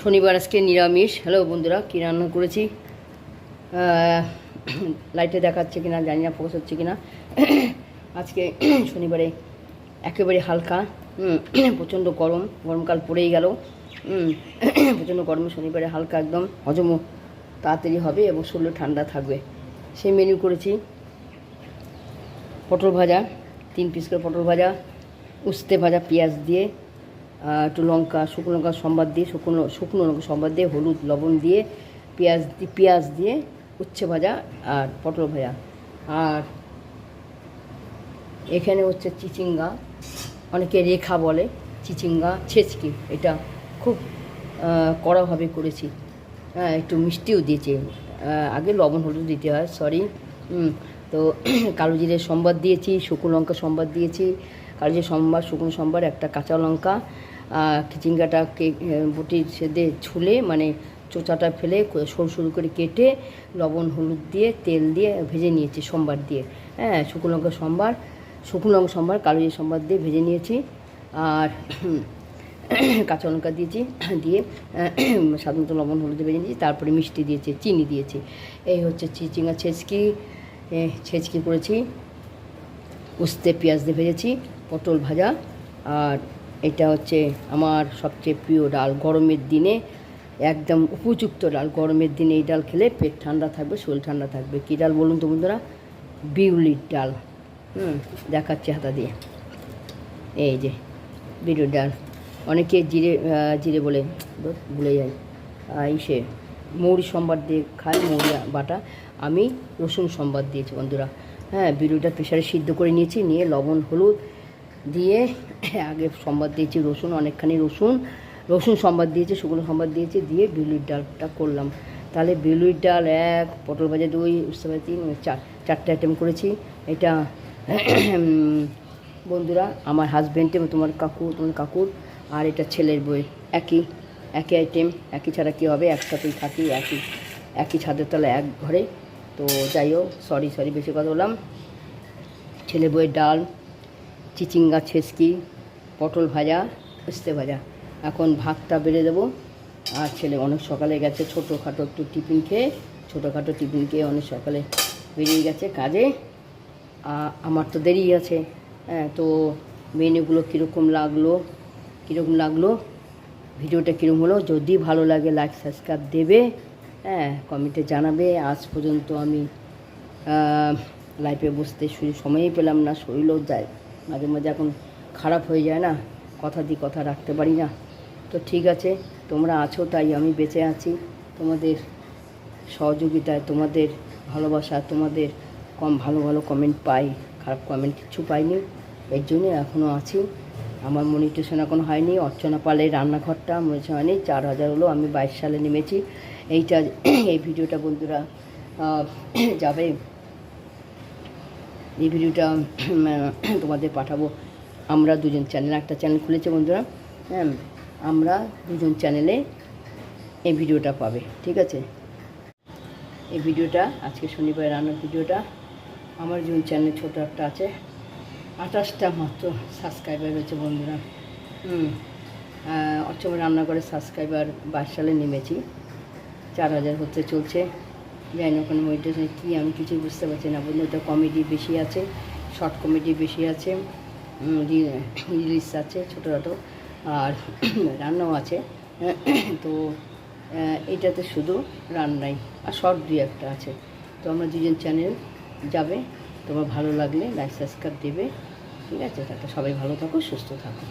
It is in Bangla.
শনিবার আজকে নিরামিষ। হ্যালো বন্ধুরা, কী রান্না করেছি লাইটে দেখাচ্ছে কিনা জানি না, ফোকাস হচ্ছে কিনা। আজকে শনিবারে একেবারে হালকা, প্রচণ্ড গরমকাল পড়েই গেল। প্রচণ্ড গরমে শনিবারে হালকা একদম হজমও তাড়াতাড়ি হবে এবং শরীর ঠান্ডা থাকবে, সেই মেনু করেছি। পটল ভাজা, 3 পিস করে পটল ভাজা, উস্তে ভাজা পেঁয়াজ দিয়ে, একটু লঙ্কা, শুকনো লঙ্কা সম্বাদ দিয়ে, শুকনো লঙ্কা সম্বাদ দিয়ে, হলুদ লবণ দিয়ে, পেঁয়াজ দিয়ে উচ্ছে ভাজা আর পটল ভাজা। আর এখানে হচ্ছে চিচিঙ্গা, অনেকে রেখা বলে, চিচিঙ্গা ছেচকি, এটা খুব কড়াভাবে করেছি। একটু মিষ্টিও দিয়েছি, আগে লবণ হলুদ দিতে হয়, সরি। তো কালো জিরে সম্বাদ দিয়েছি, শুকনো লঙ্কা সম্বাদ দিয়েছি, কালো জিরে সম্বাদ, শুকনো সম্বাদ, একটা কাঁচা লঙ্কা, চিচিঙ্গাটাকে বটির সেদে ছুলে, মানে চোচাটা ফেলে সরু সরু করে কেটে লবণ হলুদ দিয়ে তেল দিয়ে ভেজে নিয়েছি সম্বার দিয়ে। শুকনো লঙ্কা সম্বার, কালো জিরে সম্বাদ দিয়ে ভেজে নিয়েছি। আর কাঁচা লঙ্কা দিয়েছি, দিয়ে স্বাদ মতো লবণ হলুদ ভেজে নিয়েছি। তারপরে মিষ্টি দিয়েছি, চিনি দিয়েছি। এই হচ্ছে চিচিঙ্গা ছেচকি করেছি, উস্তে পেঁয়াজ দিয়ে ভেজেছি, পটল ভাজা। আর এটা হচ্ছে আমার সবচেয়ে প্রিয় ডাল, গরমের দিনে একদম উপযুক্ত ডাল। গরমের দিনে এই ডাল খেলে পেট ঠান্ডা থাকবে, শরীর ঠান্ডা থাকবে। কী ডাল বলুন তো বন্ধুরা? বিউলির ডাল। দেখাচ্ছি হাতা দিয়ে, এই যে বিউলির ডাল। অনেকে জিরে বলে, ভুলে যায়, সে মৌরি সম্বাদ দিয়ে খায়, মৌরি বাটা। আমি রসুন সম্বাদ দিয়েছি বন্ধুরা। বিউলিটা প্রেশারে সিদ্ধ করে নিয়েছি, নিয়ে লবণ হলুদ দিয়ে আগে সম্বাদ দিয়েছি, রসুন অনেকখানি রসুন সম্বাদ দিয়েছি, শুকনো সম্বাদ দিয়েছি, দিয়ে বিউলির ডালটা করলাম। তাহলে বিউলির ডাল 1, পটল ভাজা 2, উস্তে ভাজা 3, 4টে আইটেম করেছি। এটা বন্ধুরা আমার হাজব্যান্ডে, তোমার কাকুর, আর এটা ছেলের বই, একই আইটেম, একই ছাড়া কী হবে, একসাথেই থাকি, একই ছাদের তলা এক ঘরে। তো যাই হোক, সরি বেশি কথা বললাম। ছেলে বইয়ের ডাল, চিচিঙ্গা ছেচকি, পটল ভাজা, উস্তে ভাজা। এখন ভাতটা বেড়ে দেবো। আর ছেলে অনেক সকালে গেছে ছোটোখাটো টিফিন খেয়ে অনেক সকালে বেরিয়ে গেছে কাজে। আমার তো দেরি আছে। তো মেনুগুলো কীরকম লাগলো, ভিডিওটা কীরকম হলো, যদি ভালো লাগে লাইক সাবস্ক্রাইব দেবে, কমেন্টে জানাবে। আজ পর্যন্ত আমি লাইভে বসতে সময়ই পেলাম না, শরীরও যায় মাঝে মাঝে, এখন খারাপ হয়ে যায় না, কথা রাখতে পারি না। তো ঠিক আছে, তোমরা আছো তাই আমি বেঁচে আছি, তোমাদের সহযোগিতায়, তোমাদের ভালোবাসা, তোমাদের ভালো কমেন্ট পাই, খারাপ কমেন্ট কিছু পাইনি, এর জন্য এখনও আছি। আমার মনিটেশন এখনও হয়নি। অর্চনা পালের রান্নাঘরটা মনিটেশন হয়নি, 4000 হলো। আমি 22 সালে নেমেছি। এই ভিডিওটা বন্ধুরা যাবে, এই ভিডিওটা তোমাদের পাঠাবো। আমরা দুজন একটা চ্যানেল খুলেছে বন্ধুরা। আমরা দুজন চ্যানেলে এই ভিডিওটা পাবে, ঠিক আছে? এই ভিডিওটা আজকে শনিবার রান্নার ভিডিওটা আমার দুজন চ্যানেলে ছোটো একটা আছে, 28টা মাত্র সাবস্ক্রাইবার হয়েছে বন্ধুরা। অর্চনা রান্নাঘরে সাবস্ক্রাইবার 22 সালে নেমেছি, 4000 হতে চলছে। জানি না ওখানে মনিটাইজেশন কী, আমি কিছুই বুঝতে পারছি না বন্ধু। ওটা কমেডি বেশি আছে, শর্ট কমেডি বেশি আছে, রিলস আছে ছোটোখাটো, আর রান্নাও আছে। তো এইটাতে শুধু রান্নাই, আর শর্ট 2-1টা আছে। তো আমরা দুজন চ্যানেল যাবে, তোমার ভালো লাগলে লাইক সাবস্ক্রাইব দেবে, ঠিক আছে? তাতে সবাই ভালো থাকো, সুস্থ থাকো।